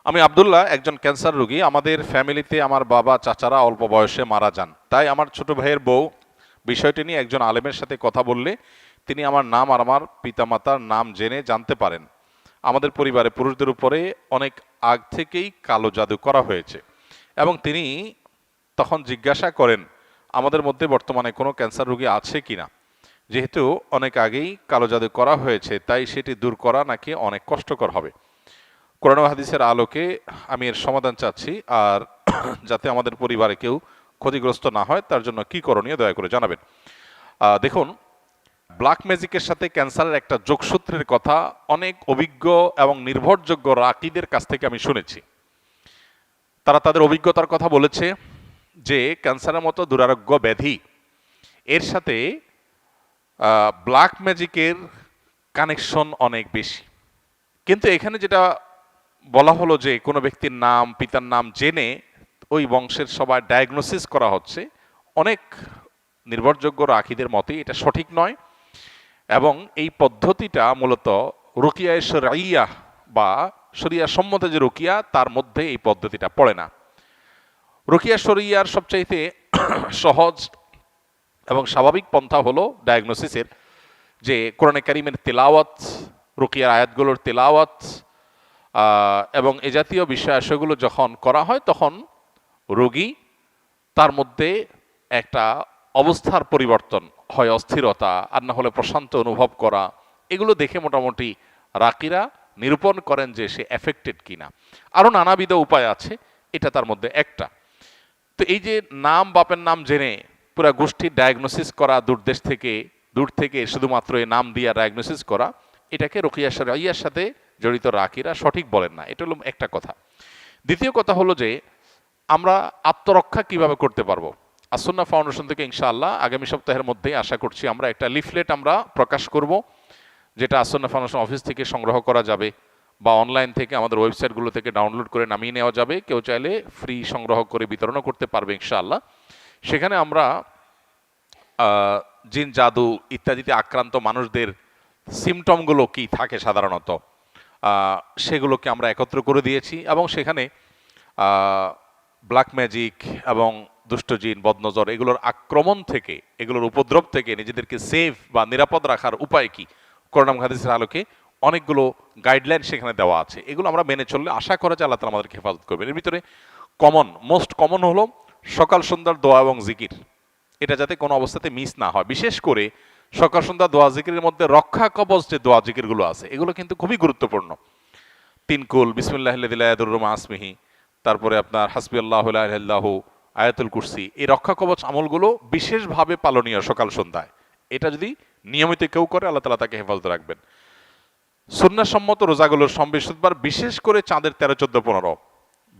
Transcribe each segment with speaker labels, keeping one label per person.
Speaker 1: আমি আব্দুল্লাহ, একজন ক্যান্সার রোগী। আমাদের ফ্যামিলিতে আমার বাবা চাচারা অল্প বয়সে মারা যান। তাই আমার ছোট ভাইয়ের বউ বিষয়টি নিয়ে একজন আলেমের সাথে কথা বললে তিনি আমার নাম আর আমার পিতামাতার নাম জেনে জানতে পারেন আমাদের পরিবারে পুরুষদের উপরে অনেক আগ থেকেই কালো জাদু করা হয়েছে। এবং তিনি তখন জিজ্ঞাসা করেন আমাদের মধ্যে বর্তমানে কোনো ক্যান্সার রোগী আছে কিনা। যেহেতু অনেক আগেই কালো জাদু করা হয়েছে, তাই সেটি দূর করা নাকি অনেক কষ্টকর হবে। কোরআন ও হাদিসের আলোকে আমি এর সমাধান চাচ্ছি, আর যাতে আমাদের পরিবারে কেউ ক্ষতিগ্রস্ত না হয় তার জন্য কি করণীয় দয়া করে জানাবেন। দেখুন, ব্ল্যাক ম্যাজিকের সাথে ক্যান্সারের একটা যোগসূত্রের কথা অনেক অভিজ্ঞ এবং নির্ভরযোগ্য রাকিদের কাছ থেকে আমি শুনেছি। তারা তাদের অভিজ্ঞতার কথা বলেছে যে ক্যান্সারের মতো দুরারোগ্য ব্যাধি এর সাথে ব্ল্যাক ম্যাজিকের কানেকশন অনেক বেশি। কিন্তু এখানে যেটা বলা হলো যে কোনো ব্যক্তির নাম পিতার নাম জেনে ওই বংশের সবাই ডায়াগনোসিস করা হচ্ছে, অনেক নির্ভরযোগ্য রাখিদের মতে এটা সঠিক নয়। এবং এই পদ্ধতিটা মূলত রুকিয়া শরিয়া বা শরিয়া সম্মতে যে রুকিয়া তার মধ্যে এই পদ্ধতিটা পড়ে না। রুকিয়া শরিয়ার সবচাইতে সহজ এবং স্বাভাবিক পন্থা হলো ডায়াগনোসিসের, যে কোরআনে কারিমের তেলাওয়াত, রুকিয়ার আয়াতগুলোর তেলাওয়াত এবং এ জাতীয় বিষয়াশয়গুলো যখন করা হয় তখন রোগী তার মধ্যে একটা অবস্থার পরিবর্তন হয়, অস্থিরতা আর না হলে প্রশান্ত অনুভব করা, এগুলো দেখে মোটামুটি রাকিরা নিরূপণ করেন যে সে এফেক্টেড কিনা। আরও নানাবিধ উপায় আছে, এটা তার মধ্যে একটা। তো এই যে নাম বাপের নাম জেনে পুরা গোষ্ঠীর ডায়াগনোসিস করা, দূর থেকে শুধুমাত্র এই নাম দিয়া ডায়াগনোসিস করা, এটাকে রুকিয়া শরিয়ার সাথে জড়িত রাকিরা সঠিক বলেন না। এটা হলো একটা কথা। দ্বিতীয় কথা হলো যে আমরা আত্মরক্ষা কিভাবে করতে পারবো। আসুন্নাহ ফাউন্ডেশন থেকে ইনশাআল্লাহ আগামী সপ্তাহের মধ্যেই আশা করছি আমরা একটা লিফলেট আমরা প্রকাশ করব, যেটা আসুন্নাহ ফাউন্ডেশন অফিস থেকে সংগ্রহ করা যাবে বা অনলাইন থেকে আমাদের ওয়েবসাইটগুলো থেকে ডাউনলোড করে নামিয়ে নেওয়া যাবে। কেউ চাইলে ফ্রি সংগ্রহ করে বিতরণও করতে পারবে ইনশাআল্লাহ। সেখানে আমরা জিন জাদু ইত্যাদিতে আক্রান্ত মানুষদের সিমটমগুলো কি থাকে সাধারণত সেগুলোকে আমরা একত্র করে দিয়েছি, এবং সেখানে ব্ল্যাক ম্যাজিক এবং দুষ্ট জিন বদনজর এগুলোর আক্রমণ থেকে, এগুলোর উপদ্রব থেকে নিজেদেরকে সেফ বা নিরাপদ রাখার উপায় কি, কোরআন হাদিসের আলোকে অনেকগুলো গাইডলাইন সেখানে দেওয়া আছে। এগুলো আমরা মেনে চললে আশা করা যায় আল্লাহ তাআলা আমাদেরকে হেফাজত করবেন। এর ভিতরে মোস্ট কমন হলো সকাল সন্ধ্যার দোয়া এবং জিকির। এটা যাতে কোনো অবস্থাতে মিস না হয়। বিশেষ করে সকাল সন্ধ্যা দোয়া জিকিরের মধ্যে রক্ষা কবচ যে দোয়া জিকিরগুলো আছে এগুলো কিন্তু খুবই গুরুত্বপূর্ণ। তিনকুল, বিসমিল্লাহিল্লাযী লা ইয়াদুররু মা ইসমিহি, তারপরে আপনার হাসবি আল্লাহু লা ইলাহা ইল্লাহু, আয়াতুল কুরসি, এই রক্ষা কবচ আমলগুলো বিশেষভাবে পালনীয় সকাল সন্ধ্যায়। এটা যদি নিয়মিত কেউ করে আল্লাহ তাআলা তাকে হেফাজতে রাখবেন। সুন্নাহসম্মত রোজাগুলোর বৃহস্পতিবার, বিশেষ করে চাঁদের 13, 14, 15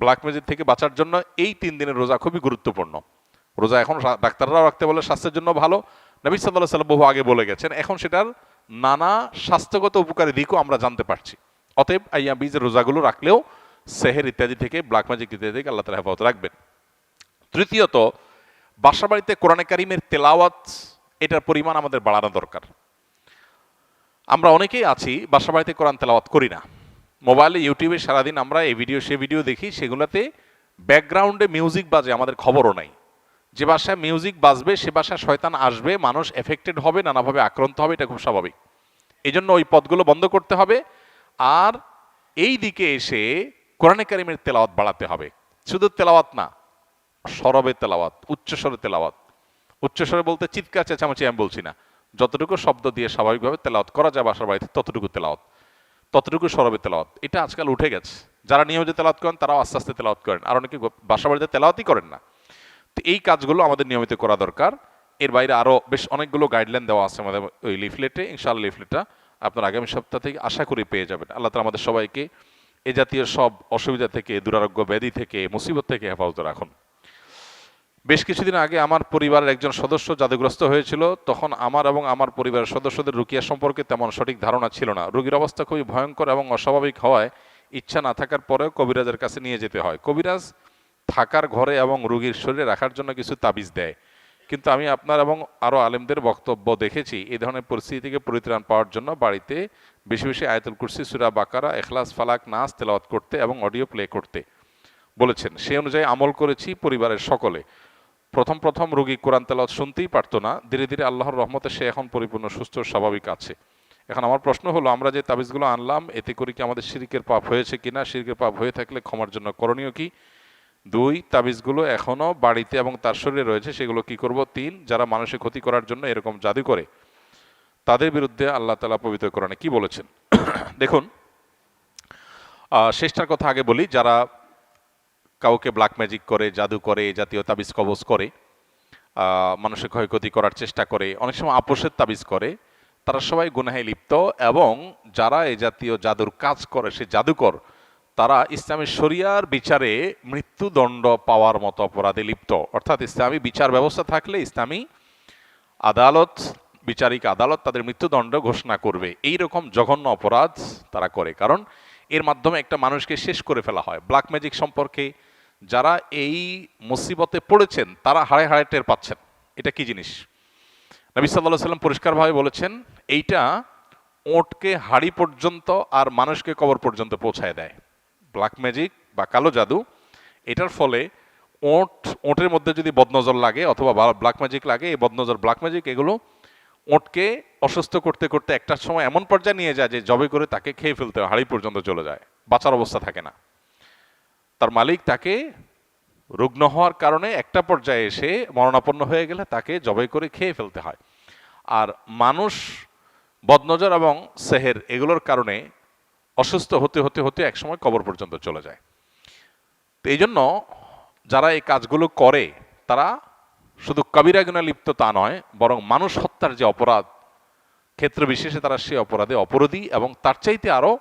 Speaker 1: ব্ল্যাক ম্যাজিক থেকে বাঁচার জন্য এই 3 দিনের রোজা খুবই গুরুত্বপূর্ণ। রোজা এখন ডাক্তাররাও রাখতে বলে, স্বাস্থ্যের জন্য ভালো। নবী সাল্লাল্লাহু আলাইহি ওয়াসাল্লাম বহু আগে বলে গেছেন, এখন সেটার নানা স্বাস্থ্যগত উপকারী দিকও আমরা জানতে পারছি। অতএব আইয়াম বীজের রোজাগুলো রাখলেও সেহের ইত্যাদি থেকে, ব্ল্যাক ম্যাজিক ইত্যাদি থেকে আল্লাহ তাআলা হেফাজত রাখবেন। তৃতীয়ত, বাসা বাড়িতে কোরআনে কারিমের তেলাওয়াত, এটার পরিমাণ আমাদের বাড়ানো দরকার। আমরা অনেকেই আছি বাসা বাড়িতে কোরআন তেলাওয়াত করি না। মোবাইলে ইউটিউবে সারাদিন আমরা এই ভিডিও সে ভিডিও দেখি, সেগুলোতে ব্যাকগ্রাউন্ডে মিউজিক বাজে, আমাদের খবরও নাই। যে বাসায় মিউজিক বাজবে সে বাসায় শয়তান আসবে, মানুষ এফেক্টেড হবে, নানাভাবে আক্রান্ত হবে, এটা খুব স্বাভাবিক। এই জন্য ওই পথগুলো বন্ধ করতে হবে। আর এই দিকে এসে কোরআনে কারিমের তেলাওয়াত বাড়াতে হবে। শুধু তেলাওয়াত না, সরবে তেলাওয়াত, উচ্চস্বরে তেলাওয়াত। উচ্চস্বরে বলতে চিৎকার চেঁচামেচি আমি বলছি না, যতটুকু শব্দ দিয়ে স্বাভাবিকভাবে তেলাওয়াত করা যায় বাসার বাড়িতে ততটুকু তেলাওয়াত, ততটুকু সরবে তেলাওয়াত। এটা আজকাল উঠে গেছে। যারা নিয়মিত তেলাওয়াত করেন তারাও আস্তে আস্তে তেলাওয়াত করেন, আর অনেকে বাসা বাড়িতে তেলাওয়াতই করেন না। তো এই কাজগুলো আমাদের নিয়মিত করা দরকার। এর বাইরে আরও বেশ অনেকগুলো গাইডলাইন দেওয়া আছে আমাদের ওই লিফলেটে। ইনশাআল্লাহ লিফলেটটা আপনার আগামী সপ্তাহ থেকে আশা করি পেয়ে যাবেন। আল্লাহ তাআলা আমাদের সবাইকে এ জাতীয় সব অসুবিধা থেকে, দুরারোগ্য ব্যাধি থেকে, মুসিবত থেকে হেফাজত রাখুন। বেশ কিছুদিন আগে আমার পরিবারের একজন সদস্য জাদুগ্রস্ত হয়েছিল। তখন আমার এবং আমার পরিবারের সদস্যদের রুকিয়া সম্পর্কে তেমন সঠিক ধারণা ছিল না। রোগীর অবস্থা খুবই ভয়ঙ্কর এবং অস্বাভাবিক হওয়ায় ইচ্ছা না থাকার পরেও কবিরাজের কাছে নিয়ে যেতে হয়। কবিরাজ থাকার ঘরে এবং রোগীর শরীরে রাখার জন্য কিছু তাবিজ দেয়, কিন্তু আমি আপনার এবং আরও আলেমদের বক্তব্য দেখেছি এই ধরনের পরিস্থিতি থেকে পরিত্রাণ পাওয়ার জন্য বাড়িতে বেশি বেশি আয়াতুল কুরসি, সূরা বাকারা, ইখলাস, ফালাক, নাস তেলাওয়াত করতে এবং অডিও প্লে করতে বলেছেন। সেই অনুযায়ী আমল করেছি পরিবারের সকলে। প্রথম প্রথম রোগী কোরআন তেলাওয়াত শুনতেই পারতো না, ধীরে ধীরে আল্লাহর রহমতে সে এখন পরিপূর্ণ সুস্থ স্বাভাবিক আছে। এখন আমার প্রশ্ন হলো, আমরা যে তাবিজগুলো আনলাম এতে করে কি আমাদের শিরকের পাপ হয়েছে কিনা? শিরকের পাপ হয়ে থাকলে ক্ষমার জন্য করণীয় কি? 2, তাবিজগুলো এখনো বাড়িতে এবং তার শরীরে রয়েছে, সেগুলো কি করব? 3, যারা মানুষের ক্ষতি করার জন্য এরকম জাদু করে তাদের বিরুদ্ধে আল্লাহ তাআলা পবিত্র কোরআনে কি বলেছেন? দেখুন, শেষটার কথা আগে বলি। যারা কাউকে ব্ল্যাক ম্যাজিক করে, জাদু করে, জাতীয় তাবিজ কবজ করে, মানুষের ক্ষয়ক্ষতি করার চেষ্টা করে, অনেক সময় আপোষের তাবিজ করে, তারা সবাই গুনাহে লিপ্ত। এবং যারা এই জাতীয় জাদুর কাজ করে, সে জাদুকর, তারা ইসলামী শরিয়ার বিচারে মৃত্যুদণ্ড পাওয়ার মতো অপরাধে লিপ্ত। অর্থাৎ ইসলামী বিচার ব্যবস্থা থাকলে ইসলামী আদালত, বিচারিক আদালত তাদের মৃত্যুদণ্ড ঘোষণা করবে। এই রকম জঘন্য অপরাধ তারা করে, কারণ এর মাধ্যমে একটা মানুষকে শেষ করে ফেলা হয়। ব্ল্যাক ম্যাজিক সম্পর্কে যারা এই মুসিবতে পড়েছেন তারা হাড়ে হাড়ে টের পাচ্ছেন এটা কি জিনিস। নবী সাল্লাল্লাহু আলাইহি ওয়াসাল্লাম পরিষ্কারভাবে বলেছেন, এইটা ওঁটকে হাড়ি পর্যন্ত আর মানুষকে কবর পর্যন্ত পৌঁছায় দেয়। ব্ল্যাক ম্যাজিক বা কালো জাদু, এটার ফলে ওঁটের মধ্যে যদি বদনজর লাগে অথবা ব্ল্যাক ম্যাজিক লাগে, এই বদনজর, ব্ল্যাক ম্যাজিক, এগুলো ওঁটকে অসুস্থ করতে করতে একটা সময় এমন পর্যায়ে নিয়ে যায় যে জবে করে তাকে খেয়ে ফেলতে হয়, হাড়ি পর্যন্ত চলে যায়, বাঁচার অবস্থা থাকে না। তার মালিক তাকে রুগ্ন হওয়ার কারণে একটা পর্যায়ে এসে মরণাপন্ন হয়ে গেলে তাকে জবাই করে খেয়ে ফেলতে হয়। আর মানুষ বদনজর এবং সেহের এগুলোর কারণে অসুস্থ হতে হতে হতে একসময় কবর পর্যন্ত চলে যায়। তো এই জন্য যারা এই কাজগুলো করে তারা শুধু কবিরা গুনাহে লিপ্ত তা নয়, বরং মানুষ হত্যার যে অপরাধ, ক্ষেত্র বিশেষে তারা সে অপরাধে অপরাধী, এবং তার চাইতে আরো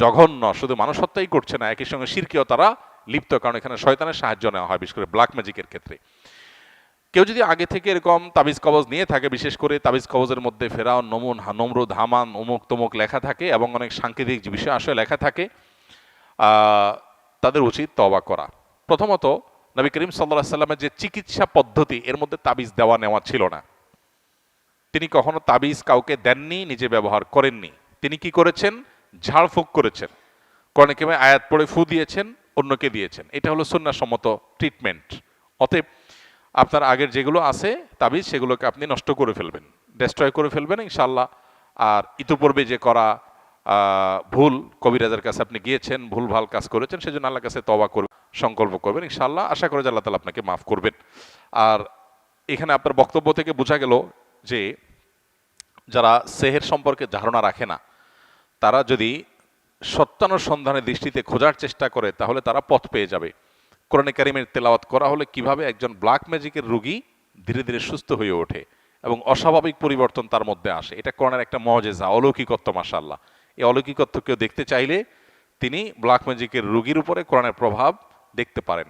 Speaker 1: জঘন্য, শুধু মানুষ হত্যাই করছে না, একই সঙ্গে শিরকেও তারা লিপ্ত, কারণ এখানে শয়তানের সাহায্য নেওয়া হয়, বিশেষ করে ব্ল্যাক ম্যাজিকের ক্ষেত্রে। কেউ যদি আগে থেকে এরকম তাবিজ কবজ নিয়ে থাকে, বিশেষ করে তাবিজ কবজের মধ্যে ফেরাউন, নমরুদ, হামান, অমুক তমুক লেখা থাকে এবং অনেক সাংকেতিক বিষয় আসলে লেখা থাকে, তাদের উচিত তওবা করা। প্রথমত, নবী করিম সাল্লাল্লাহু আলাইহি ওয়াসাল্লামের যে চিকিৎসা পদ্ধতি, এর মধ্যে তাবিজ দেওয়া নেওয়া ছিল না। তিনি কখনো তাবিজ কাউকে দেননি, নিজে ব্যবহার করেননি। তিনি কি করেছেন? ঝাড়ফুঁক করেছেন, কোরআনে কারিমে আয়াত পড়ে ফু দিয়েছেন, অন্যকে দিয়েছেন। এটা হলো সুন্নাহসম্মত ট্রিটমেন্ট। অতএব আপনার আগের যেগুলো আছে তাবিজ, সেগুলোকে আপনি নষ্ট করে ফেলবেন, ডেস্ট্রয় করে ফেলবেন ইনশাআল্লাহ। আর ইতিপূর্বে যে করা ভুল, কবিরাজের কাছে আপনি গিয়েছেন, ভুল ভাল কাজ করেছেন, সেজন্য আল্লাহর কাছে তওবা করবেন, সংকল্প করবেন, ইনশাআল্লাহ আশা করি যে আল্লাহ তাআলা আপনাকে মাফ করবেন। আর এখানে আপনার বক্তব্য থেকে বোঝা গেল যে যারা সেহের সম্পর্কে ধারণা রাখে না, তারা যদি সত্যানুসন্ধানের দৃষ্টিতে খোঁজার চেষ্টা করে তাহলে তারা পথ পেয়ে যাবে। কোরআনে কারিমের তেলাওয়াত করা হলে কিভাবে একজন ব্ল্যাক ম্যাজিকের রোগী ধীরে ধীরে সুস্থ হয়ে ওঠে এবং অস্বাভাবিক পরিবর্তন তার মধ্যে আসে, এটা কোরআনের একটা মুজিজা, অলৌকিকত্ব। মাশাআল্লাহ, এই অলৌকিকত্ব কেউ দেখতে চাইলে তিনি ব্ল্যাক ম্যাজিকের রোগীর উপরে কোরআনের প্রভাব দেখতে পারেন।